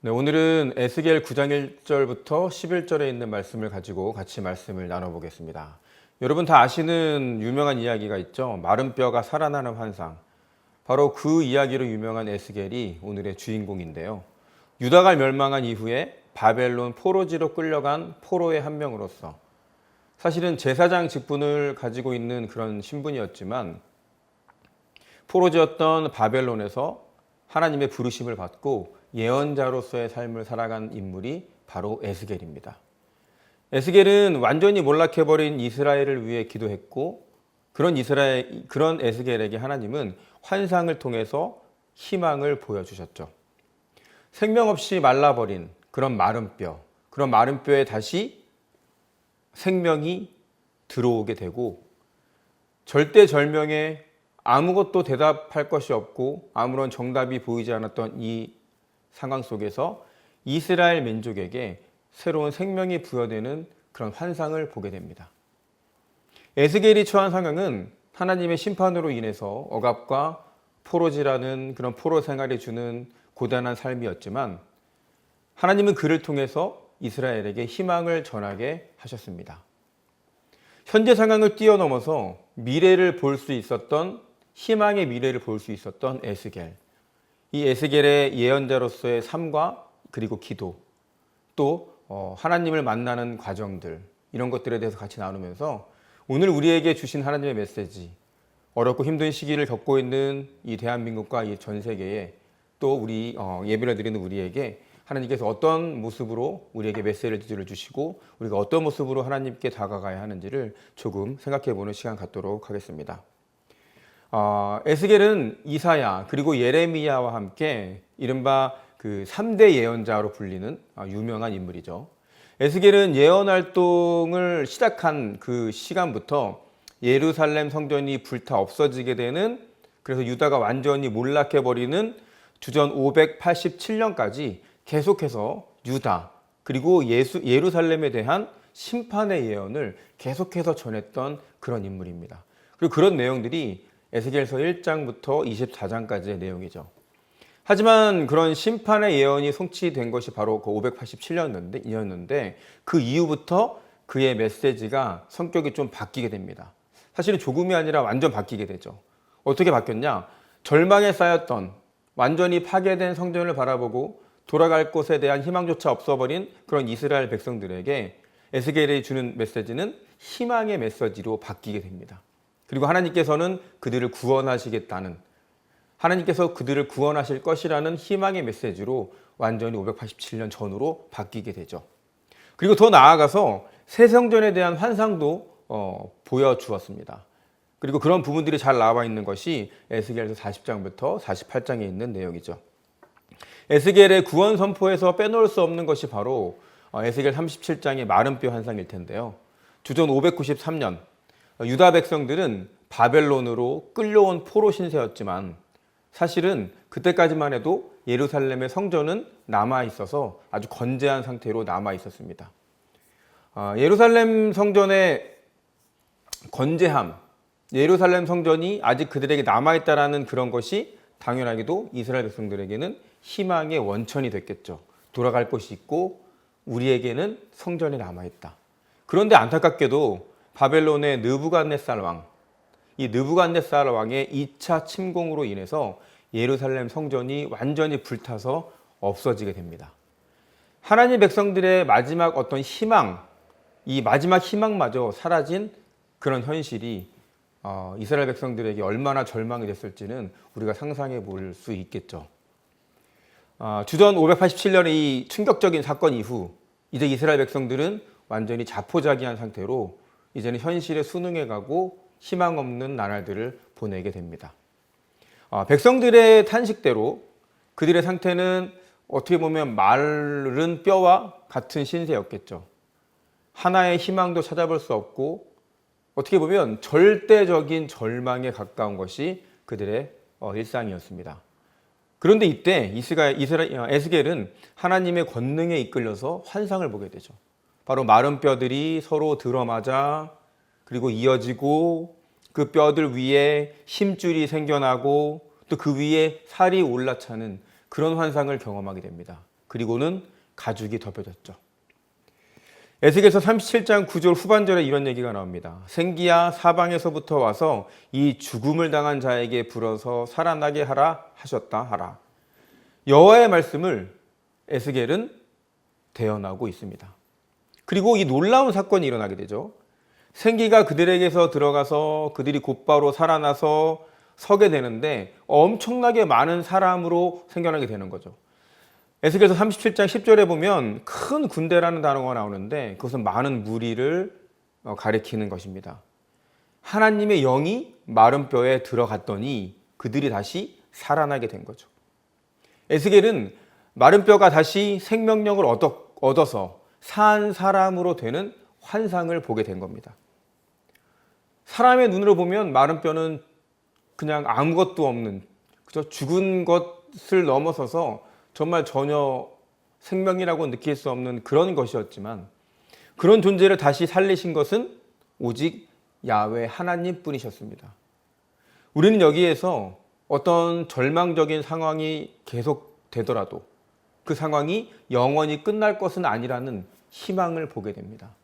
네, 오늘은 에스겔 9장 1절부터 11절에 있는 말씀을 가지고 같이 말씀을 나눠보겠습니다. 여러분 다 아시는 유명한 이야기가 있죠. 마른 뼈가 살아나는 환상. 바로 그 이야기로 유명한 에스겔이 오늘의 주인공인데요. 유다가 멸망한 이후에 바벨론 포로지로 끌려간 포로의 한 명으로서 사실은 제사장 직분을 가지고 있는 그런 신분이었지만 포로지였던 바벨론에서 하나님의 부르심을 받고 예언자로서의 삶을 살아간 인물이 바로 에스겔입니다. 에스겔은 완전히 몰락해버린 이스라엘을 위해 기도했고 그런 에스겔에게 하나님은 환상을 통해서 희망을 보여주셨죠. 생명 없이 말라버린 그런 마른 뼈에 다시 생명이 들어오게 되고 절대절명에 아무것도 대답할 것이 없고 아무런 정답이 보이지 않았던 이 상황 속에서 이스라엘 민족에게 새로운 생명이 부여되는 그런 환상을 보게 됩니다. 에스겔이 처한 상황은 하나님의 심판으로 인해서 억압과 포로지라는 그런 포로 생활이 주는 고단한 삶이었지만 하나님은 그를 통해서 이스라엘에게 희망을 전하게 하셨습니다. 현재 상황을 뛰어넘어서 미래를 볼 수 있었던 희망의 미래를 볼 수 있었던 에스겔. 이 에스겔의 예언자로서의 삶과 그리고 기도 또 하나님을 만나는 과정들 이런 것들에 대해서 같이 나누면서 오늘 우리에게 주신 하나님의 메시지 어렵고 힘든 시기를 겪고 있는 이 대한민국과 이 전 세계에 또 우리 예배를 드리는 우리에게 하나님께서 어떤 모습으로 우리에게 메시지를 주시고 우리가 어떤 모습으로 하나님께 다가가야 하는지를 조금 생각해 보는 시간 갖도록 하겠습니다. 에스겔은 이사야 그리고 예레미야와 함께 이른바 그 3대 예언자로 불리는 유명한 인물이죠. 에스겔은 예언 활동을 시작한 그 시간부터 예루살렘 성전이 불타 없어지게 되는 그래서 유다가 완전히 몰락해버리는 주전 587년까지 계속해서 유다 그리고 예루살렘에 대한 심판의 예언을 계속해서 전했던 그런 인물입니다. 그리고 그런 내용들이 에스겔서 1장부터 24장까지의 내용이죠. 하지만 그런 심판의 예언이 성취된 것이 바로 그 587년이었는데 그 이후부터 그의 메시지가 성격이 좀 바뀌게 됩니다. 사실은 조금이 아니라 완전 바뀌게 되죠. 어떻게 바뀌었냐? 절망에 쌓였던 완전히 파괴된 성전을 바라보고 돌아갈 곳에 대한 희망조차 없어버린 그런 이스라엘 백성들에게 에스겔이 주는 메시지는 희망의 메시지로 바뀌게 됩니다. 그리고 하나님께서는 그들을 구원하시겠다는 하나님께서 그들을 구원하실 것이라는 희망의 메시지로 완전히 587년 전으로 바뀌게 되죠. 그리고 더 나아가서 새 성전에 대한 환상도 보여주었습니다. 그리고 그런 부분들이 잘 나와 있는 것이 에스겔서 40장부터 48장에 있는 내용이죠. 에스겔의 구원 선포에서 빼놓을 수 없는 것이 바로 에스겔 37장의 마른 뼈 환상일 텐데요. 주전 593년 유다 백성들은 바벨론으로 끌려온 포로 신세였지만 사실은 그때까지만 해도 예루살렘의 성전은 남아 있어서 아주 건재한 상태로 남아 있었습니다. 예루살렘 성전의 건재함, 예루살렘 성전이 아직 그들에게 남아 있다라는 그런 것이 당연하게도 이스라엘 백성들에게는 희망의 원천이 됐겠죠. 돌아갈 곳이 있고 우리에게는 성전이 남아 있다. 그런데 안타깝게도 바벨론의 느부갓네살 왕, 이 느부갓네살 왕의 2차 침공으로 인해서 예루살렘 성전이 완전히 불타서 없어지게 됩니다. 하나님 백성들의 마지막 어떤 희망, 이 마지막 희망마저 사라진 그런 현실이 이스라엘 백성들에게 얼마나 절망이 됐을지는 우리가 상상해 볼 수 있겠죠. 주전 587년의 이 충격적인 사건 이후 이제 이스라엘 백성들은 완전히 자포자기한 상태로 이제는 현실에 순응해 가고 희망 없는 나날들을 보내게 됩니다. 백성들의 탄식대로 그들의 상태는 어떻게 보면 마른 뼈와 같은 신세였겠죠. 하나의 희망도 찾아볼 수 없고 어떻게 보면 절대적인 절망에 가까운 것이 그들의 일상이었습니다. 그런데 이때 에스겔은 하나님의 권능에 이끌려서 환상을 보게 되죠. 바로 마른 뼈들이 서로 들어맞아 그리고 이어지고 그 뼈들 위에 힘줄이 생겨나고 또 그 위에 살이 올라차는 그런 환상을 경험하게 됩니다. 그리고는 가죽이 덮여졌죠. 에스겔서 37장 9절 후반절에 이런 얘기가 나옵니다. 생기야 사방에서부터 와서 이 죽음을 당한 자에게 불어서 살아나게 하라 하셨다 하라. 여호와의 말씀을 에스겔은 대언하고 있습니다. 그리고 이 놀라운 사건이 일어나게 되죠. 생기가 그들에게서 들어가서 그들이 곧바로 살아나서 서게 되는데 엄청나게 많은 사람으로 생겨나게 되는 거죠. 에스겔서 37장 10절에 보면 큰 군대라는 단어가 나오는데 그것은 많은 무리를 가리키는 것입니다. 하나님의 영이 마른 뼈에 들어갔더니 그들이 다시 살아나게 된 거죠. 에스겔은 마른 뼈가 다시 생명력을 얻어서 산 사람으로 되는 환상을 보게 된 겁니다. 사람의 눈으로 보면 마른 뼈는 그냥 아무것도 없는, 그죠? 죽은 것을 넘어서서 정말 전혀 생명이라고 느낄 수 없는 그런 것이었지만 그런 존재를 다시 살리신 것은 오직 야훼 하나님 뿐이셨습니다. 우리는 여기에서 어떤 절망적인 상황이 계속되더라도 그 상황이 영원히 끝날 것은 아니라는 희망을 보게 됩니다.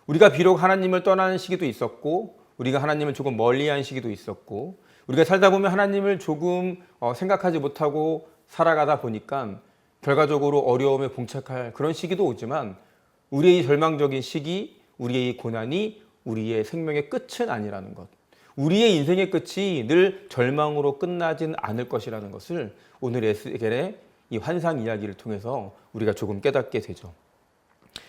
우리가 비록 하나님을 떠나는 시기도 있었고 우리가 하나님을 조금 멀리한 시기도 있었고 우리가 살다 보면 하나님을 조금 생각하지 못하고 살아가다 보니까 결과적으로 어려움에 봉착할 그런 시기도 오지만 우리의 이 절망적인 시기, 우리의 이 고난이 우리의 생명의 끝은 아니라는 것, 우리의 인생의 끝이 늘 절망으로 끝나진 않을 것이라는 것을 오늘 에스겔의 이 환상 이야기를 통해서 우리가 조금 깨닫게 되죠.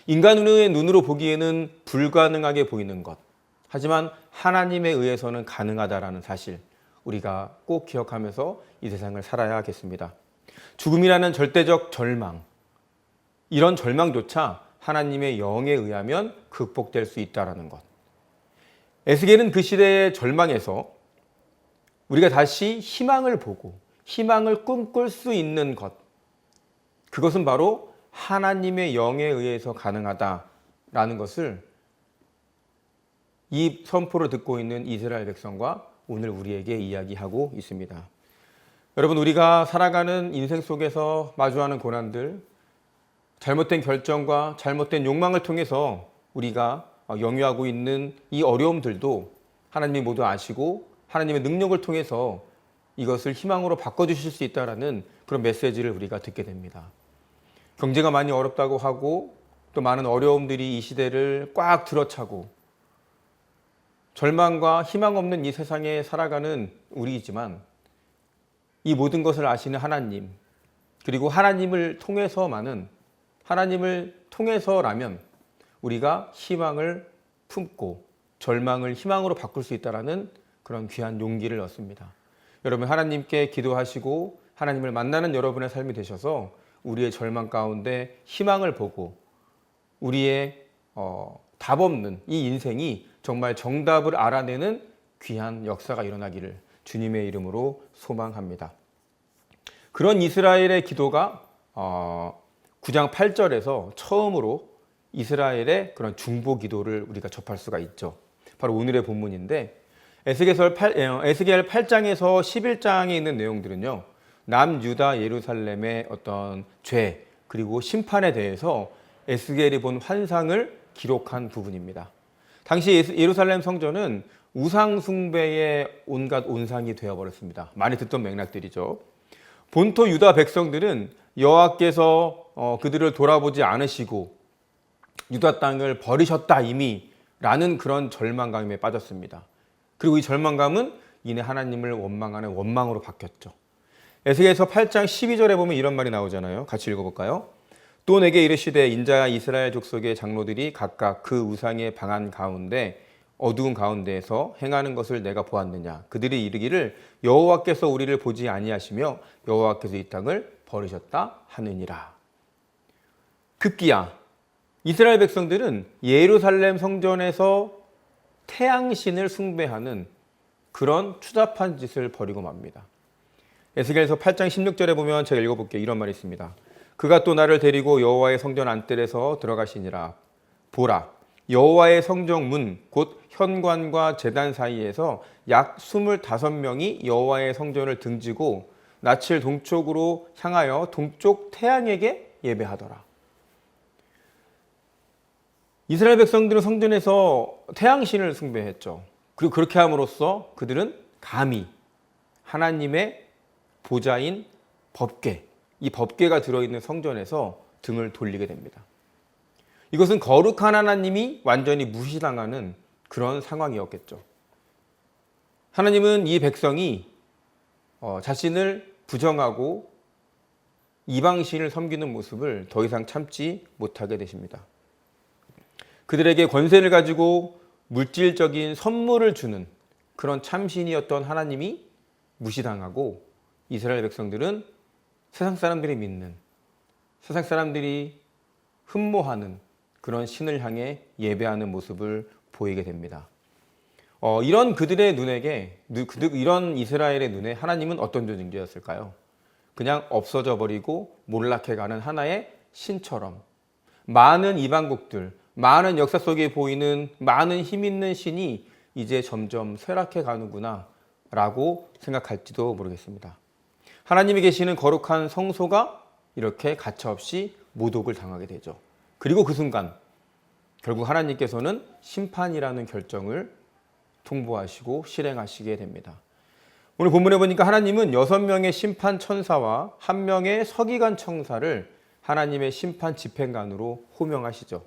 인간의 눈으로 보기에는 불가능하게 보이는 것, 하지만 하나님에 의해서는 가능하다라는 사실 우리가 꼭 기억하면서 이 세상을 살아야겠습니다. 죽음이라는 절대적 절망, 이런 절망조차 하나님의 영에 의하면 극복될 수 있다는 것. 에스겔은 그 시대의 절망에서 우리가 다시 희망을 보고 희망을 꿈꿀 수 있는 것, 그것은 바로 하나님의 영에 의해서 가능하다라는 것을 이 선포를 듣고 있는 이스라엘 백성과 오늘 우리에게 이야기하고 있습니다. 여러분, 우리가 살아가는 인생 속에서 마주하는 고난들, 잘못된 결정과 잘못된 욕망을 통해서 우리가 영위하고 있는 이 어려움들도 하나님이 모두 아시고 하나님의 능력을 통해서 이것을 희망으로 바꿔주실 수 있다는 그런 메시지를 우리가 듣게 됩니다. 경제가 많이 어렵다고 하고 또 많은 어려움들이 이 시대를 꽉 들어차고 절망과 희망 없는 이 세상에 살아가는 우리이지만 이 모든 것을 아시는 하나님, 그리고 하나님을 통해서라면 우리가 희망을 품고 절망을 희망으로 바꿀 수 있다는 그런 귀한 용기를 얻습니다. 여러분, 하나님께 기도하시고 하나님을 만나는 여러분의 삶이 되셔서 우리의 절망 가운데 희망을 보고 우리의 답 없는 이 인생이 정말 정답을 알아내는 귀한 역사가 일어나기를 주님의 이름으로 소망합니다. 그런 이스라엘의 기도가 9장 8절에서 처음으로 이스라엘의 그런 중보 기도를 우리가 접할 수가 있죠. 바로 오늘의 본문인데 에스겔 8장에서 11장에 있는 내용들은요, 남유다 예루살렘의 어떤 죄 그리고 심판에 대해서 에스겔이 본 환상을 기록한 부분입니다. 당시 예루살렘 성전은 우상 숭배의 온갖 온상이 되어버렸습니다. 많이 듣던 맥락들이죠. 본토 유다 백성들은 여호와께서 그들을 돌아보지 않으시고 유다 땅을 버리셨다 이미 라는 그런 절망감에 빠졌습니다. 그리고 이 절망감은 이내 하나님을 원망하는 원망으로 바뀌었죠. 에스겔서 8장 12절에 보면 이런 말이 나오잖아요. 같이 읽어볼까요? 또 내게 이르시되 인자야 이스라엘 족속의 장로들이 각각 그 우상의 방한 가운데 어두운 가운데에서 행하는 것을 내가 보았느냐. 그들이 이르기를 여호와께서 우리를 보지 아니하시며 여호와께서 이 땅을 버리셨다 하느니라. 급기야 이스라엘 백성들은 예루살렘 성전에서 태양신을 숭배하는 그런 추잡한 짓을 벌이고 맙니다. 에스겔서 8장 16절에 보면 제가 읽어볼게요. 이런 말이 있습니다. 그가 또 나를 데리고 여호와의 성전 안뜰에서 들어가시니라. 보라, 여호와의 성정 문 곧 현관과 제단 사이에서 약 25명이 여호와의 성전을 등지고 낯을 동쪽으로 향하여 동쪽 태양에게 예배하더라. 이스라엘 백성들은 성전에서 태양신을 숭배했죠. 그리고 그렇게 함으로써 그들은 감히 하나님의 보좌인 법궤, 이 법궤가 들어있는 성전에서 등을 돌리게 됩니다. 이것은 거룩한 하나님이 완전히 무시당하는 그런 상황이었겠죠. 하나님은 이 백성이 자신을 부정하고 이방신을 섬기는 모습을 더 이상 참지 못하게 되십니다. 그들에게 권세를 가지고 물질적인 선물을 주는 그런 참신이었던 하나님이 무시당하고 이스라엘 백성들은 세상 사람들이 믿는, 세상 사람들이 흠모하는 그런 신을 향해 예배하는 모습을 보이게 됩니다. 이런 그들의 눈에게, 이런 이스라엘의 눈에 하나님은 어떤 존재였을까요? 그냥 없어져 버리고 몰락해가는 하나의 신처럼 많은 이방국들, 많은 역사 속에 보이는 많은 힘 있는 신이 이제 점점 쇠락해 가는구나 라고 생각할지도 모르겠습니다. 하나님이 계시는 거룩한 성소가 이렇게 가차없이 모독을 당하게 되죠. 그리고 그 순간 결국 하나님께서는 심판이라는 결정을 통보하시고 실행하시게 됩니다. 오늘 본문에 보니까 하나님은 6명의 심판 천사와 1명의 서기관 청사를 하나님의 심판 집행관으로 호명하시죠.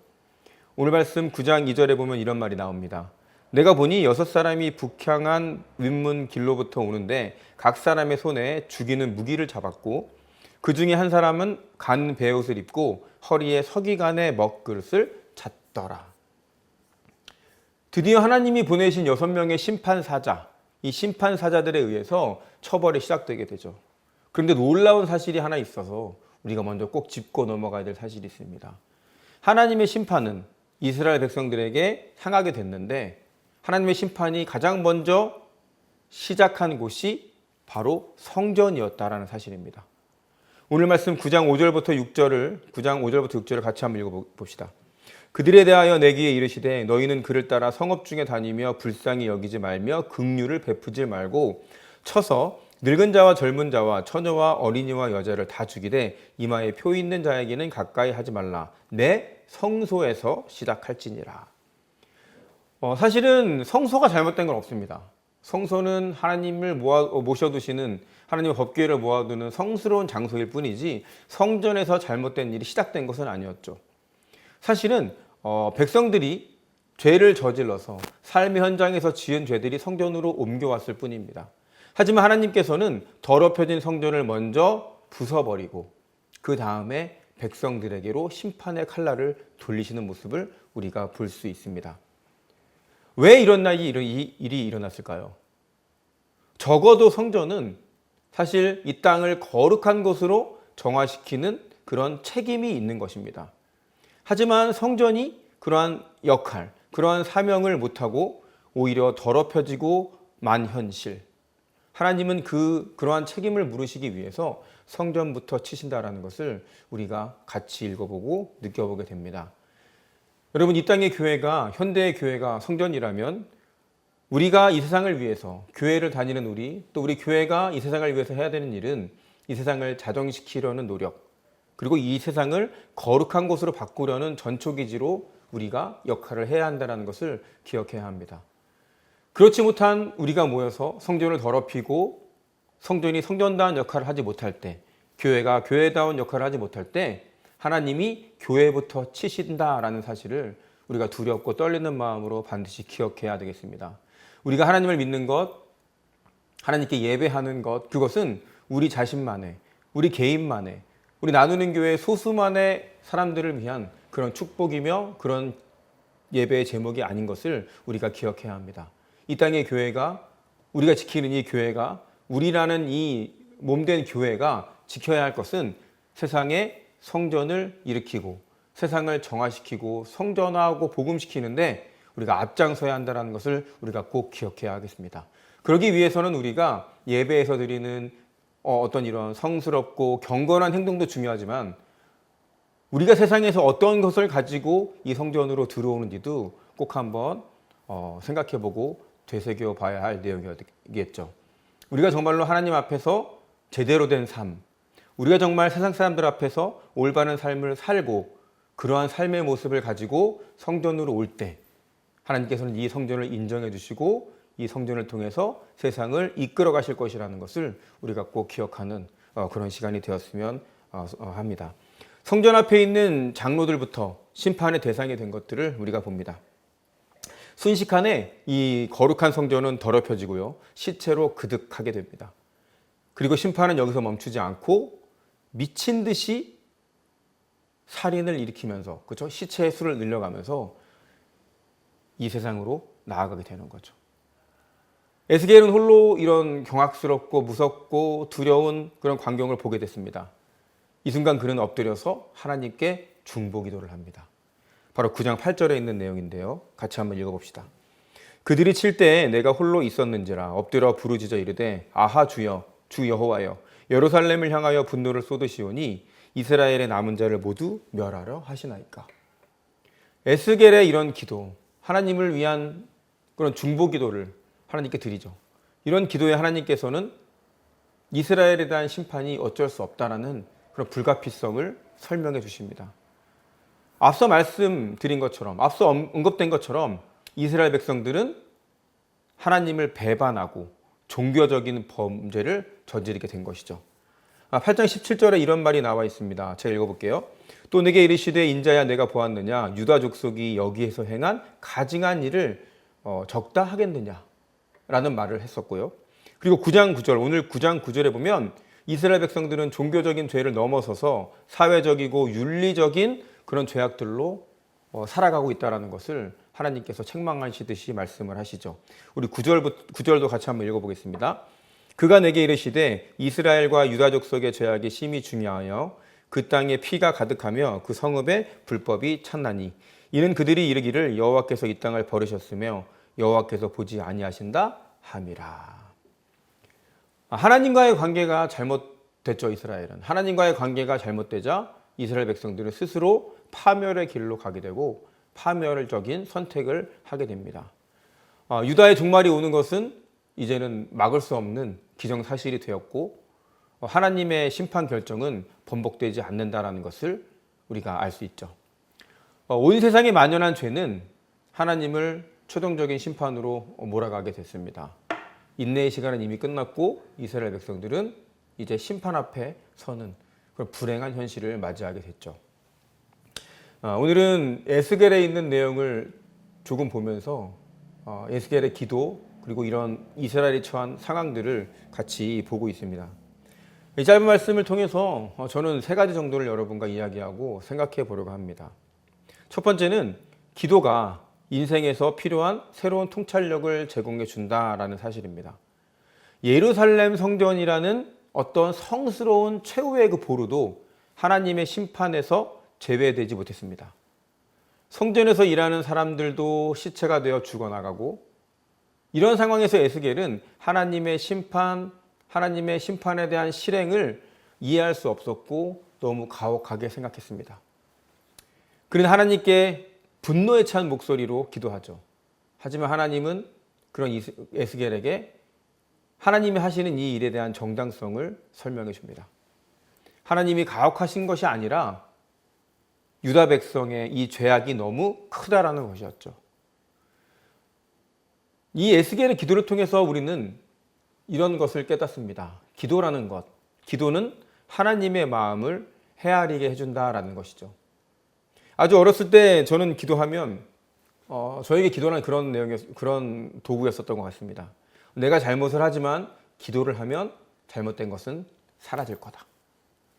오늘 말씀 9장 2절에 보면 이런 말이 나옵니다. 내가 보니 6사람이 북향한 윗문 길로부터 오는데 각 사람의 손에 죽이는 무기를 잡았고 그 중에 한 사람은 간 베옷을 입고 허리에 서기관의 먹그릇을 찼더라. 드디어 하나님이 보내신 6명의 심판사자, 이 심판사자들에 의해서 처벌이 시작되게 되죠. 그런데 놀라운 사실이 하나 있어서 우리가 먼저 꼭 짚고 넘어가야 될 사실이 있습니다. 하나님의 심판은 이스라엘 백성들에게 향하게 됐는데 하나님의 심판이 가장 먼저 시작한 곳이 바로 성전이었다라는 사실입니다. 오늘 말씀 9장 5절부터 6절을 같이 한번 읽어봅시다. 그들에 대하여 내기에 이르시되 너희는 그를 따라 성읍 중에 다니며 불쌍히 여기지 말며 긍휼을 베푸지 말고 쳐서 늙은 자와 젊은 자와 처녀와 어린이와 여자를 다 죽이되 이마에 표 있는 자에게는 가까이 하지 말라. 내 성소에서 시작할지니라. 사실은 성소가 잘못된 건 없습니다. 성소는 하나님을 모셔두시는 하나님의 법궤를 모아두는 성스러운 장소일 뿐이지 성전에서 잘못된 일이 시작된 것은 아니었죠. 사실은 백성들이 죄를 저질러서 삶의 현장에서 지은 죄들이 성전으로 옮겨왔을 뿐입니다. 하지만 하나님께서는 더럽혀진 성전을 먼저 부숴버리고 그 다음에 백성들에게로 심판의 칼날을 돌리시는 모습을 우리가 볼 수 있습니다. 왜 이런 일이 일어났을까요? 적어도 성전은 사실 이 땅을 거룩한 곳으로 정화시키는 그런 책임이 있는 것입니다. 하지만 성전이 그러한 역할, 그러한 사명을 못하고 오히려 더럽혀지고 만현실. 하나님은 그러한 책임을 물으시기 위해서 성전부터 치신다라는 것을 우리가 같이 읽어보고 느껴보게 됩니다. 여러분, 이 땅의 교회가, 현대의 교회가 성전이라면 우리가 이 세상을 위해서, 교회를 다니는 우리, 또 우리 교회가 이 세상을 위해서 해야 되는 일은 이 세상을 자정시키려는 노력, 그리고 이 세상을 거룩한 곳으로 바꾸려는 전초기지로 우리가 역할을 해야 한다는 것을 기억해야 합니다. 그렇지 못한 우리가 모여서 성전을 더럽히고 성전이 성전다운 역할을 하지 못할 때, 교회가 교회다운 역할을 하지 못할 때 하나님이 교회부터 치신다라는 사실을 우리가 두렵고 떨리는 마음으로 반드시 기억해야 되겠습니다. 우리가 하나님을 믿는 것, 하나님께 예배하는 것, 그것은 우리 자신만의, 우리 개인만의, 우리 나누는 교회 소수만의 사람들을 위한 그런 축복이며 그런 예배의 제목이 아닌 것을 우리가 기억해야 합니다. 이 땅의 교회가, 우리가 지키는 이 교회가, 우리라는 이 몸된 교회가 지켜야 할 것은 세상에 성전을 일으키고 세상을 정화시키고 성전화하고 복음시키는데 우리가 앞장서야 한다는 것을 우리가 꼭 기억해야 하겠습니다. 그러기 위해서는 우리가 예배에서 드리는 어떤 이런 성스럽고 경건한 행동도 중요하지만 우리가 세상에서 어떤 것을 가지고 이 성전으로 들어오는지도 꼭 한번 생각해보고 되새겨 봐야 할 내용이겠죠. 우리가 정말로 하나님 앞에서 제대로 된 삶, 우리가 정말 세상 사람들 앞에서 올바른 삶을 살고 그러한 삶의 모습을 가지고 성전으로 올 때 하나님께서는 이 성전을 인정해 주시고 이 성전을 통해서 세상을 이끌어 가실 것이라는 것을 우리가 꼭 기억하는 그런 시간이 되었으면 합니다. 성전 앞에 있는 장로들부터 심판의 대상이 된 것들을 우리가 봅니다. 순식간에 이 거룩한 성전은 더럽혀지고요. 시체로 그득하게 됩니다. 그리고 심판은 여기서 멈추지 않고 미친 듯이 살인을 일으키면서, 그렇죠? 시체의 수를 늘려가면서 이 세상으로 나아가게 되는 거죠. 에스겔은 홀로 이런 경악스럽고 무섭고 두려운 그런 광경을 보게 됐습니다. 이 순간 그는 엎드려서 하나님께 중보 기도를 합니다. 바로 9장 8절에 있는 내용인데요. 같이 한번 읽어봅시다. 그들이 칠 때에 내가 홀로 있었는지라 엎드려 부르짖어 이르되 아하 주여 주 여호와여 예루살렘을 향하여 분노를 쏟으시오니 이스라엘의 남은 자를 모두 멸하려 하시나이까. 에스겔의 이런 기도, 하나님을 위한 그런 중보 기도를 하나님께 드리죠. 이런 기도에 하나님께서는 이스라엘에 대한 심판이 어쩔 수 없다라는 그런 불가피성을 설명해 주십니다. 앞서 말씀드린 것처럼, 앞서 언급된 것처럼 이스라엘 백성들은 하나님을 배반하고 종교적인 범죄를 저지르게 된 것이죠. 8장 17절에 이런 말이 나와 있습니다. 제가 읽어볼게요. 또 내게 이르시되 인자야 내가 보았느냐 유다 족속이 여기에서 행한 가증한 일을 적다 하겠느냐 라는 말을 했었고요. 그리고 9장 9절, 오늘 9장 9절에 보면 이스라엘 백성들은 종교적인 죄를 넘어서서 사회적이고 윤리적인 그런 죄악들로 살아가고 있다는 것을 하나님께서 책망하시듯이 말씀을 하시죠. 우리 9절도 같이 한번 읽어보겠습니다. 그가 내게 이르시되 이스라엘과 유다 족속의 죄악이 심히 중요하여 그 땅에 피가 가득하며 그 성읍에 불법이 찼나니 이는 그들이 이르기를 여호와께서 이 땅을 버리셨으며 여호와께서 보지 아니하신다 함이라. 하나님과의 관계가 잘못됐죠. 이스라엘은 하나님과의 관계가 잘못되자 이스라엘 백성들은 스스로 파멸의 길로 가게 되고 파멸적인 선택을 하게 됩니다. 유다의 종말이 오는 것은 이제는 막을 수 없는 기정사실이 되었고 하나님의 심판 결정은 번복되지 않는다라는 것을 우리가 알 수 있죠. 온 세상에 만연한 죄는 하나님을 최종적인 심판으로 몰아가게 됐습니다. 인내의 시간은 이미 끝났고 이스라엘 백성들은 이제 심판 앞에 서는 그런 불행한 현실을 맞이하게 됐죠. 오늘은 에스겔에 있는 내용을 조금 보면서 에스겔의 기도 그리고 이런 이스라엘이 처한 상황들을 같이 보고 있습니다. 이 짧은 말씀을 통해서 저는 세 가지 정도를 여러분과 이야기하고 생각해 보려고 합니다. 첫 번째는 기도가 인생에서 필요한 새로운 통찰력을 제공해 준다라는 사실입니다. 예루살렘 성전이라는 어떤 성스러운 최후의 그 보루도 하나님의 심판에서 제외되지 못했습니다. 성전에서 일하는 사람들도 시체가 되어 죽어나가고 이런 상황에서 에스겔은 하나님의 심판에 대한 실행을 이해할 수 없었고 너무 가혹하게 생각했습니다. 그는 하나님께 분노에 찬 목소리로 기도하죠. 하지만 하나님은 그런 에스겔에게 하나님이 하시는 이 일에 대한 정당성을 설명해 줍니다. 하나님이 가혹하신 것이 아니라 유다 백성의 이 죄악이 너무 크다라는 것이었죠. 이 에스겔의 기도를 통해서 우리는 이런 것을 깨닫습니다. 기도라는 것, 기도는 하나님의 마음을 헤아리게 해준다라는 것이죠. 아주 어렸을 때 저는 기도하면 저에게 기도는 그런 도구였었던 것 같습니다. 내가 잘못을 하지만 기도를 하면 잘못된 것은 사라질 거다.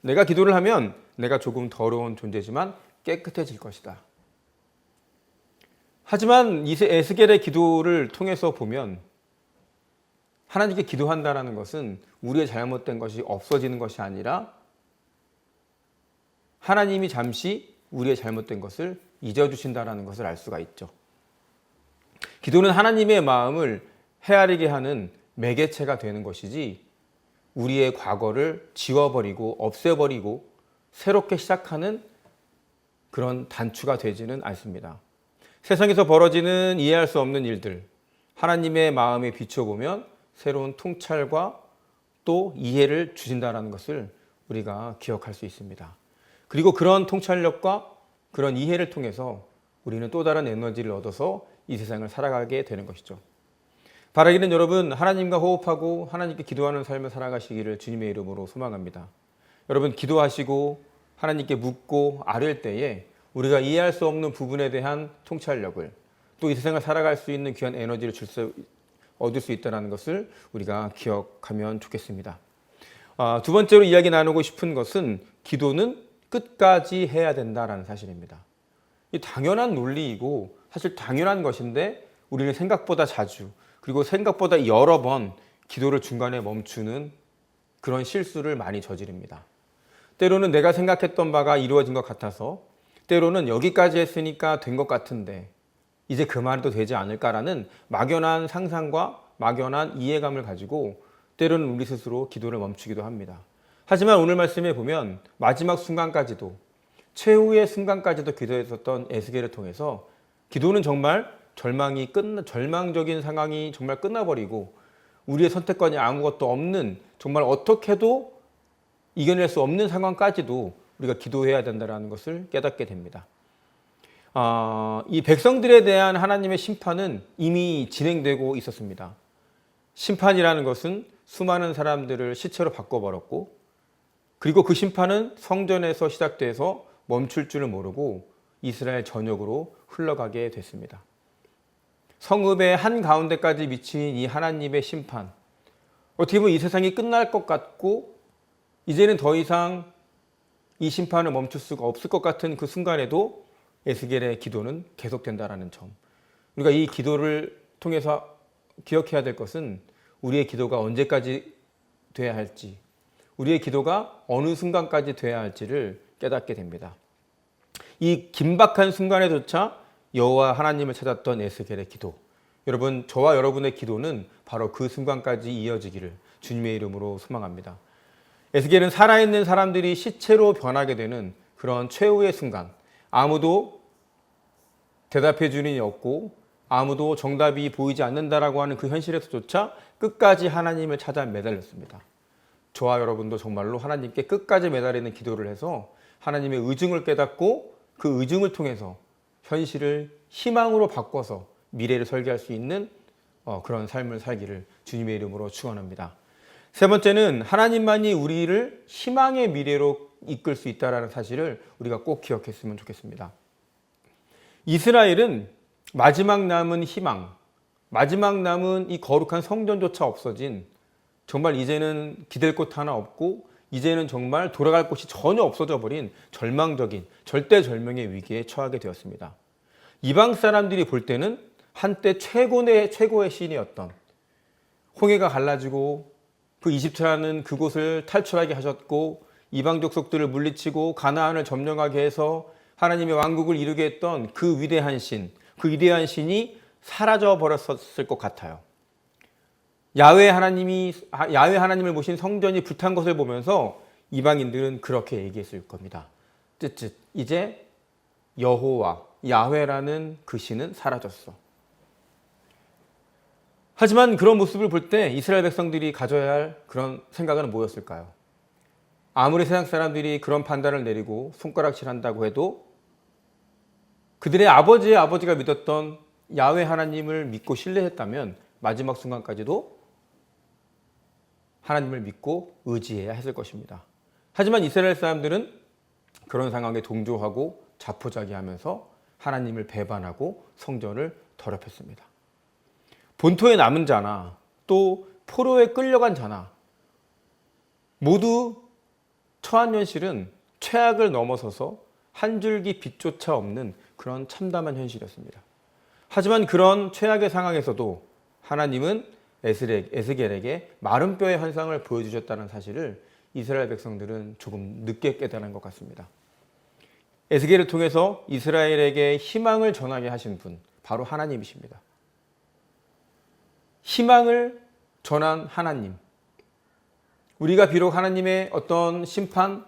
내가 기도를 하면 내가 조금 더러운 존재지만 깨끗해질 것이다. 하지만 이 에스겔의 기도를 통해서 보면 하나님께 기도한다는 것은 우리의 잘못된 것이 없어지는 것이 아니라 하나님이 잠시 우리의 잘못된 것을 잊어주신다는 것을 알 수가 있죠. 기도는 하나님의 마음을 헤아리게 하는 매개체가 되는 것이지 우리의 과거를 지워버리고 없애버리고 새롭게 시작하는 그런 단추가 되지는 않습니다. 세상에서 벌어지는 이해할 수 없는 일들, 하나님의 마음에 비춰보면 새로운 통찰과 또 이해를 주신다는 것을 우리가 기억할 수 있습니다. 그리고 그런 통찰력과 그런 이해를 통해서 우리는 또 다른 에너지를 얻어서 이 세상을 살아가게 되는 것이죠. 바라기는 여러분 하나님과 호흡하고 하나님께 기도하는 삶을 살아가시기를 주님의 이름으로 소망합니다. 여러분 기도하시고 하나님께 묻고 아뢰을 때에 우리가 이해할 수 없는 부분에 대한 통찰력을 또 이 세상을 살아갈 수 있는 귀한 에너지를 얻을 수 있다는 것을 우리가 기억하면 좋겠습니다. 두 번째로 이야기 나누고 싶은 것은 기도는 끝까지 해야 된다는 사실입니다. 이 당연한 논리이고 사실 당연한 것인데 우리는 생각보다 자주 그리고 생각보다 여러 번 기도를 중간에 멈추는 그런 실수를 많이 저지릅니다. 때로는 내가 생각했던 바가 이루어진 것 같아서 때로는 여기까지 했으니까 된 것 같은데 이제 그만해도 되지 않을까라는 막연한 상상과 막연한 이해감을 가지고 때로는 우리 스스로 기도를 멈추기도 합니다. 하지만 오늘 말씀에 보면 마지막 순간까지도 최후의 순간까지도 기도했었던 에스겔을 통해서 기도는 정말 절망적인 상황이 정말 끝나버리고 우리의 선택권이 아무것도 없는 정말 어떻게도 이겨낼 수 없는 상황까지도 우리가 기도해야 된다는 것을 깨닫게 됩니다. 이 백성들에 대한 하나님의 심판은 이미 진행되고 있었습니다. 심판이라는 것은 수많은 사람들을 시체로 바꿔버렸고 그리고 그 심판은 성전에서 시작돼서 멈출 줄을 모르고 이스라엘 전역으로 흘러가게 됐습니다. 성읍의 한가운데까지 미친 이 하나님의 심판, 어떻게 보면 이 세상이 끝날 것 같고 이제는 더 이상 이 심판을 멈출 수가 없을 것 같은 그 순간에도 에스겔의 기도는 계속된다는 점. 우리가 이 기도를 통해서 기억해야 될 것은 우리의 기도가 언제까지 돼야 할지, 우리의 기도가 어느 순간까지 돼야 할지를 깨닫게 됩니다. 이 긴박한 순간에조차 여호와 하나님을 찾았던 에스겔의 기도. 여러분, 저와 여러분의 기도는 바로 그 순간까지 이어지기를 주님의 이름으로 소망합니다. 에스겔은 살아있는 사람들이 시체로 변하게 되는 그런 최후의 순간, 아무도 대답해 주는 이 없고 아무도 정답이 보이지 않는다라고 하는 그 현실에서조차 끝까지 하나님을 찾아 매달렸습니다. 저와 여러분도 정말로 하나님께 끝까지 매달리는 기도를 해서 하나님의 의중을 깨닫고 그 의중을 통해서 현실을 희망으로 바꿔서 미래를 설계할 수 있는 그런 삶을 살기를 주님의 이름으로 축원합니다. 세 번째는 하나님만이 우리를 희망의 미래로 이끌 수 있다는 사실을 우리가 꼭 기억했으면 좋겠습니다. 이스라엘은 마지막 남은 희망, 마지막 남은 이 거룩한 성전조차 없어진 정말 이제는 기댈 곳 하나 없고 이제는 정말 돌아갈 곳이 전혀 없어져 버린 절망적인 절대절명의 위기에 처하게 되었습니다. 이방 사람들이 볼 때는 한때 최고의 신이었던 홍해가 갈라지고 그 이집트라는 그곳을 탈출하게 하셨고 이방 족속들을 물리치고 가나안을 점령하게 해서 하나님의 왕국을 이루게 했던 그 위대한 신, 그 위대한 신이 사라져 버렸을 것 같아요. 야훼 하나님을 모신 성전이 불탄 것을 보면서 이방인들은 그렇게 얘기했을 겁니다. 쯧쯧, 이제 여호와, 야훼라는 그 신은 사라졌어. 하지만 그런 모습을 볼 때 이스라엘 백성들이 가져야 할 그런 생각은 뭐였을까요? 아무리 세상 사람들이 그런 판단을 내리고 손가락질한다고 해도 그들의 아버지의 아버지가 믿었던 야훼 하나님을 믿고 신뢰했다면 마지막 순간까지도 하나님을 믿고 의지해야 했을 것입니다. 하지만 이스라엘 사람들은 그런 상황에 동조하고 자포자기하면서 하나님을 배반하고 성전을 더럽혔습니다. 본토에 남은 자나 또 포로에 끌려간 자나 모두 처한 현실은 최악을 넘어서서 한 줄기 빛조차 없는 그런 참담한 현실이었습니다. 하지만 그런 최악의 상황에서도 하나님은 에스겔에게 마른 뼈의 환상을 보여주셨다는 사실을 이스라엘 백성들은 조금 늦게 깨달은 것 같습니다. 에스겔을 통해서 이스라엘에게 희망을 전하게 하신 분, 바로 하나님이십니다. 희망을 전한 하나님. 우리가 비록 하나님의 어떤 심판,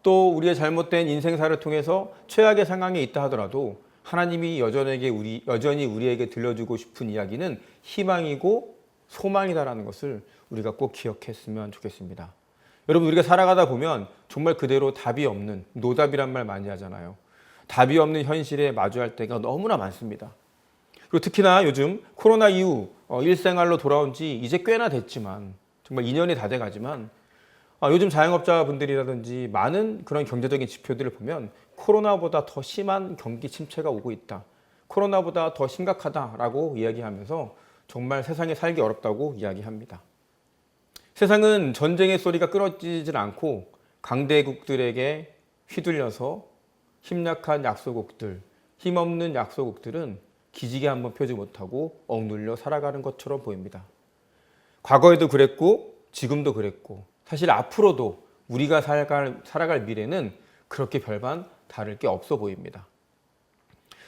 또 우리의 잘못된 인생사를 통해서 최악의 상황에 있다 하더라도 하나님이 여전히 우리에게 들려주고 싶은 이야기는 희망이고 소망이다라는 것을 우리가 꼭 기억했으면 좋겠습니다. 여러분, 우리가 살아가다 보면 정말 그대로 답이 없는, 노답이란 말 많이 하잖아요. 답이 없는 현실에 마주할 때가 너무나 많습니다. 그리고 특히나 요즘 코로나 이후 일생활로 돌아온 지 이제 꽤나 됐지만, 정말 2년이 다 돼가지만, 요즘 자영업자분들이라든지 많은 그런 경제적인 지표들을 보면 코로나보다 더 심한 경기 침체가 오고 있다, 코로나보다 더 심각하다라고 이야기하면서 정말 세상에 살기 어렵다고 이야기합니다. 세상은 전쟁의 소리가 끊어지질 않고 강대국들에게 휘둘려서 힘약한 약소국들, 힘없는 약소국들은 기지개 한번 펴지 못하고 억눌려 살아가는 것처럼 보입니다. 과거에도 그랬고 지금도 그랬고 사실 앞으로도 우리가 살아갈 미래는 그렇게 별반 다를 게 없어 보입니다.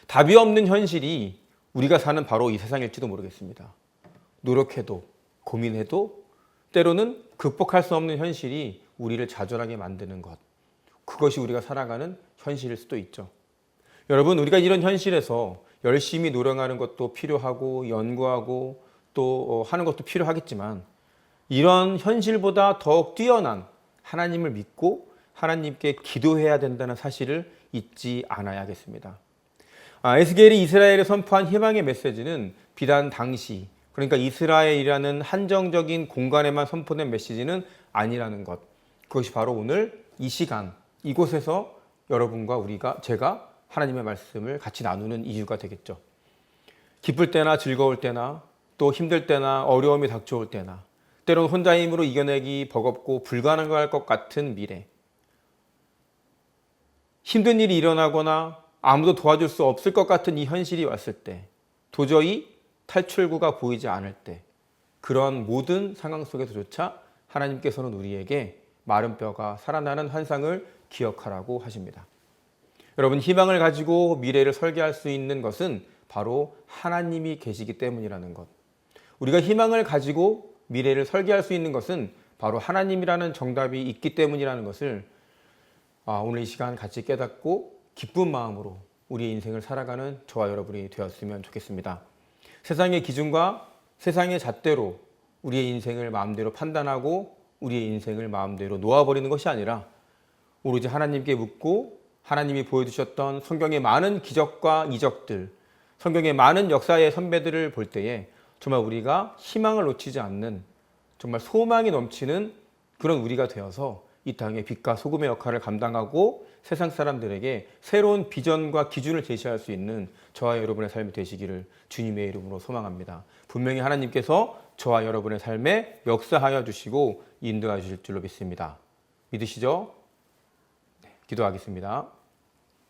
답이 없는 현실이 우리가 사는 바로 이 세상일지도 모르겠습니다. 노력해도 고민해도 때로는 극복할 수 없는 현실이 우리를 좌절하게 만드는 것, 그것이 우리가 살아가는 현실일 수도 있죠. 여러분, 우리가 이런 현실에서 열심히 노력하는 것도 필요하고 연구하고 또 하는 것도 필요하겠지만 이런 현실보다 더욱 뛰어난 하나님을 믿고 하나님께 기도해야 된다는 사실을 잊지 않아야겠습니다. 에스겔이 이스라엘에 선포한 희망의 메시지는 비단 당시, 그러니까 이스라엘이라는 한정적인 공간에만 선포된 메시지는 아니라는 것, 그것이 바로 오늘 이 시간 이곳에서 여러분과 제가 하나님의 말씀을 같이 나누는 이유가 되겠죠. 기쁠 때나 즐거울 때나 또 힘들 때나 어려움이 닥쳐올 때나 때로는 혼자 힘으로 이겨내기 버겁고 불가능할 것 같은 미래, 힘든 일이 일어나거나 아무도 도와줄 수 없을 것 같은 이 현실이 왔을 때, 도저히 탈출구가 보이지 않을 때, 그런 모든 상황 속에서조차 하나님께서는 우리에게 마른 뼈가 살아나는 환상을 기억하라고 하십니다. 여러분, 희망을 가지고 미래를 설계할 수 있는 것은 바로 하나님이 계시기 때문이라는 것. 우리가 희망을 가지고 미래를 설계할 수 있는 것은 바로 하나님이라는 정답이 있기 때문이라는 것을 오늘 이 시간 같이 깨닫고 기쁜 마음으로 우리의 인생을 살아가는 저와 여러분이 되었으면 좋겠습니다. 세상의 기준과 세상의 잣대로 우리의 인생을 마음대로 판단하고 우리의 인생을 마음대로 놓아버리는 것이 아니라 오로지 하나님께 묻고 하나님이 보여주셨던 성경의 많은 기적과 이적들, 성경의 많은 역사의 선배들을 볼 때에 정말 우리가 희망을 놓치지 않는, 정말 소망이 넘치는 그런 우리가 되어서 이 땅의 빛과 소금의 역할을 감당하고 세상 사람들에게 새로운 비전과 기준을 제시할 수 있는 저와 여러분의 삶이 되시기를 주님의 이름으로 소망합니다. 분명히 하나님께서 저와 여러분의 삶에 역사하여 주시고 인도해 주실 줄로 믿습니다. 믿으시죠? 네, 기도하겠습니다.